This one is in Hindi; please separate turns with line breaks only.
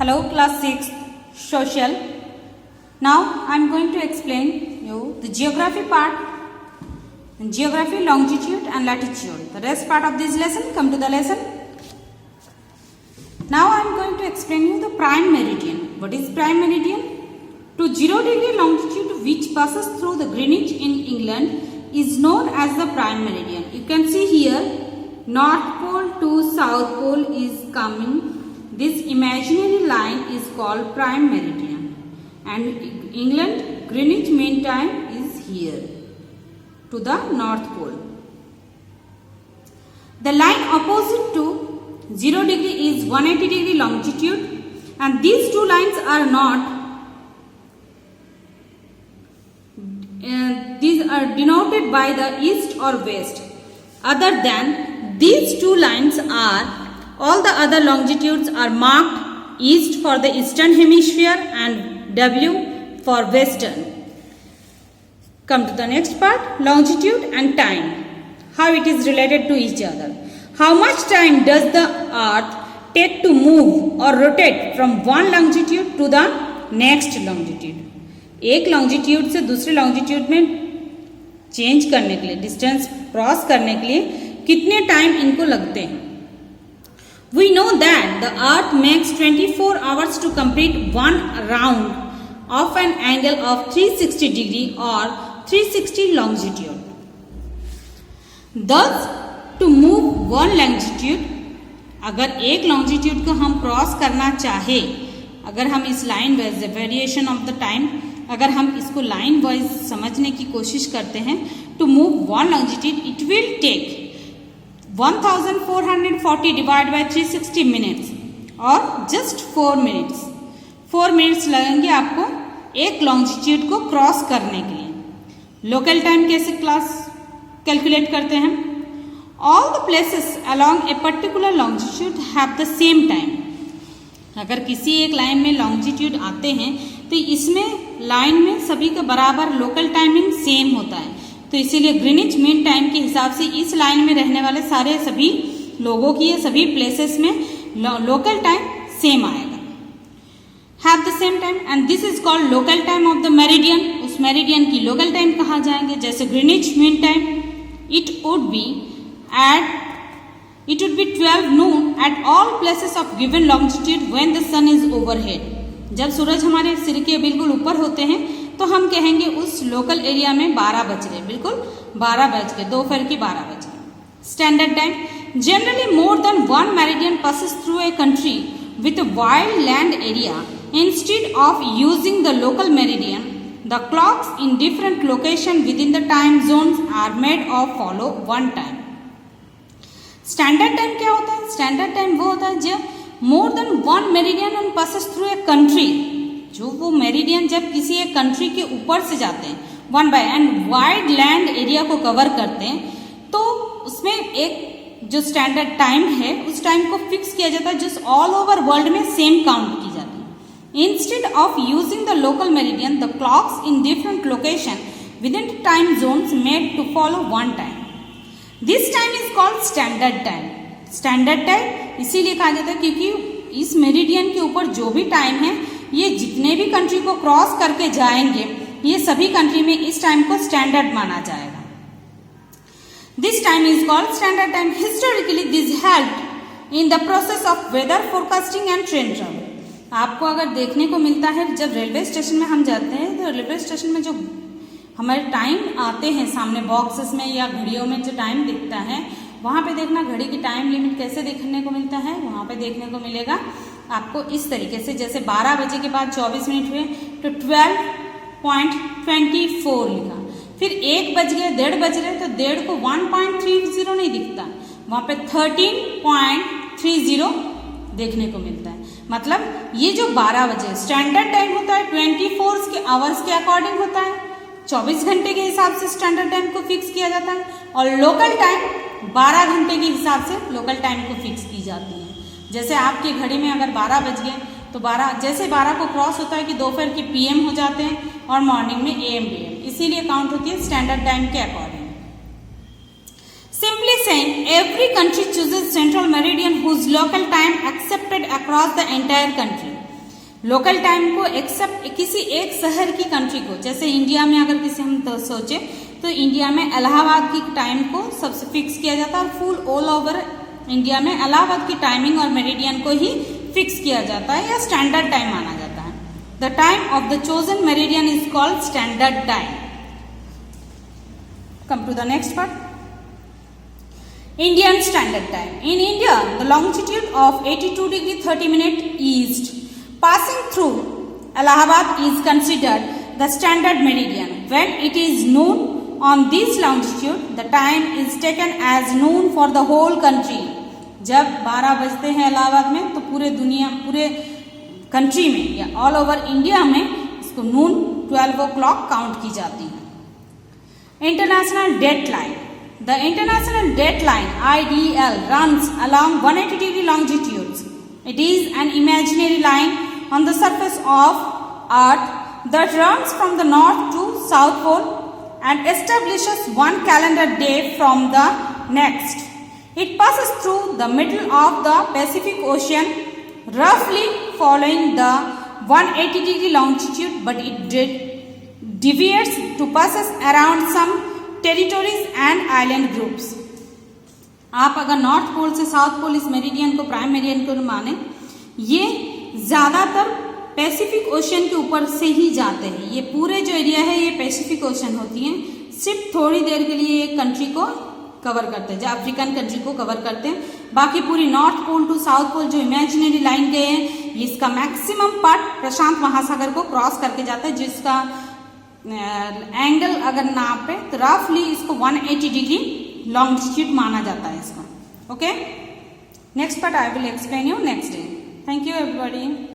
Hello class 6 social. Now I am going to explain you the geography part, geography, longitude and latitude. The rest part of this lesson, come to the lesson. Now I am going to explain you the prime meridian. What is prime meridian? To 0 degree longitude which passes through the Greenwich in England is known as the prime meridian. You can see here North Pole to South Pole is coming. This imaginary line is called prime meridian, and England Greenwich mean time is here to the North Pole. The line opposite to 0 degree is 180 degree longitude, and these two lines are not these are denoted by the east or west. Other than these two lines are all the other longitudes are marked east for the eastern hemisphere and W for western. Come to the next part, longitude and time. How it is related to each other. How much time does the earth take to move or rotate from one longitude to the next longitude? एक लॉन्जिट्यूड से दूसरे लॉन्जिट्यूड में चेंज करने के लिए, डिस्टेंस क्रॉस करने के लिए कितने टाइम इनको लगते हैं? We know that the earth makes 24 hours to complete one round of an angle of 360 degree or 360 longitude. Thus, to move one longitude, अगर एक longitude को हम क्रॉस करना चाहे, अगर हम इस line wise variation of the time, अगर हम इसको लाइन वाइज समझने की कोशिश करते हैं, to move one longitude it will take 1440 divide by 360 minutes और जस्ट 4 मिनट्स। 4 मिनट्स लगेंगे आपको एक लॉन्जिट्यूड को क्रॉस करने के लिए। लोकल टाइम कैसे क्लास कैलकुलेट करते हैं? All the places along a particular longitude have the same time. अगर किसी एक लाइन में लॉन्जिट्यूड आते हैं तो इसमें लाइन में सभी का बराबर लोकल टाइमिंग सेम होता है, तो इसीलिए ग्रीनिच मीन टाइम के हिसाब से इस लाइन में रहने वाले सारे सभी लोगों की सभी प्लेसेस में लोकल टाइम सेम आएगा, have the same time, and this is called local time of the meridian. उस मेरिडियन की लोकल टाइम कहा जाएंगे, जैसे Greenwich mean time it would be 12 noon at all places of given longitude when the sun is overhead. जब सूरज हमारे सिर के बिल्कुल ऊपर होते हैं तो हम कहेंगे उस लोकल एरिया में 12 बज रहे, बिल्कुल 12 बज गए, दोपहर की 12 बज गए। Standard time, generally more than one meridian passes through a country with a wide land area. Instead of using the local meridian, the clocks in different location within the time zones are made of follow one time. Standard time क्या होता है? स्टैंडर्ड टाइम वो होता है जब more than one meridian and passes through a country, जो वो मेरिडियन जब किसी एक कंट्री के ऊपर से जाते हैं, one by and wide land area को कवर करते हैं, तो उसमें एक जो स्टैंडर्ड टाइम है उस टाइम को फिक्स किया जाता है जो ऑल ओवर वर्ल्ड में सेम काउंट की जाती है। Instead of using the local meridian, the clocks in different location within time zones made to follow one time. This time is called standard time. Standard time इसीलिए कहा जाता है क्योंकि इस मेरिडियन के ऊपर जो भी टाइम है, ये जितने भी कंट्री को क्रॉस करके जाएंगे, ये सभी कंट्री में इस टाइम को स्टैंडर्ड माना जाएगा। This time is called standard time. Historically this help in the process of weather forecasting and train travel. आपको अगर देखने को मिलता है, जब रेलवे स्टेशन में हम जाते हैं तो रेलवे स्टेशन में जो हमारे टाइम आते हैं सामने बॉक्सेस में या घड़ियों में जो टाइम दिखता है, वहाँ पे देखना घड़ी की टाइम लिमिट कैसे देखने को मिलता है। वहाँ पे देखने को मिलेगा आपको इस तरीके से, जैसे 12 बजे के बाद 24 मिनट हुए तो 12.24 लिखा, फिर 1 बज गए, 1:30 बज रहे तो 1:30 को 1.30 नहीं दिखता, वहाँ पे 13.30 देखने को मिलता है। मतलब ये जो 12 बजे स्टैंडर्ड टाइम होता है 24 के आवर्स के अकॉर्डिंग होता है, 24 घंटे के हिसाब से स्टैंडर्ड टाइम को फिक्स किया जाता है, और लोकल टाइम 12 घंटे के हिसाब से लोकल टाइम को फिक्स की जाती है। जैसे आपकी घड़ी में अगर 12 बज गए तो 12 जैसे 12 को क्रॉस होता है कि दोपहर के PM हो जाते हैं और मॉर्निंग में AM PM, इसीलिए काउंट होती है स्टैंडर्ड टाइम के according. Simply saying, every country chooses central meridian whose local time accepted across the entire country. Local time को एक्सेप्ट किसी एक शहर की कंट्री को, जैसे इंडिया में अगर किसी हम तो सोचे तो इंडिया में इलाहाबाद की टाइम को सबसे फिक्स किया जाता है और फुल ऑल ओवर इंडिया में इलाहाबाद की टाइमिंग और मेरिडियन को ही फिक्स किया जाता है या स्टैंडर्ड टाइम माना जाता है। The time of the chosen meridian is called standard time. Come to the next part, Indian Standard Time. In India, the longitude of 82 degree 30 minute east passing through Allahabad is considered the standard meridian. When it is noon on this longitude, the time is taken as noon for the whole country. जब 12 बजते हैं इलाहाबाद में तो पूरे दुनिया, पूरे कंट्री में या ऑल ओवर इंडिया में इसको नून 12 o'clock काउंट की जाती है। International date line. The International Dateline (IDL) runs along 180 degree longitudes. It is an imaginary line on the surface of Earth that runs from the North to South Pole and establishes one calendar day from the next. It passes through the middle of the Pacific Ocean, roughly following the 180 degree longitude, but it deviates to passes around some territories and island groups. आप अगर नॉर्थ पोल से साउथ पोल इस मेरिडियन को प्राइम मेरिडियन को माने, ये ज्यादातर पैसिफिक ओशन के ऊपर से ही जाते हैं। ये पूरे जो एरिया है ये पैसिफिक ओशन होती है, सिर्फ थोड़ी देर के लिए एक कंट्री को कवर करते हैं, जो अफ्रीकन कंट्री को कवर करते हैं। बाकी पूरी north pole to south pole जो इमेजिनरी लाइन गए हैं, इसका मैक्सिमम पार्ट प्रशांत महासागर को क्रॉस करके जाता है, जिसका एंगल अगर नापे तो रफली इसको 180 डिग्री लॉन्गिट्यूड माना जाता है इसको। Okay, next part I will explain you next day. Thank you everybody.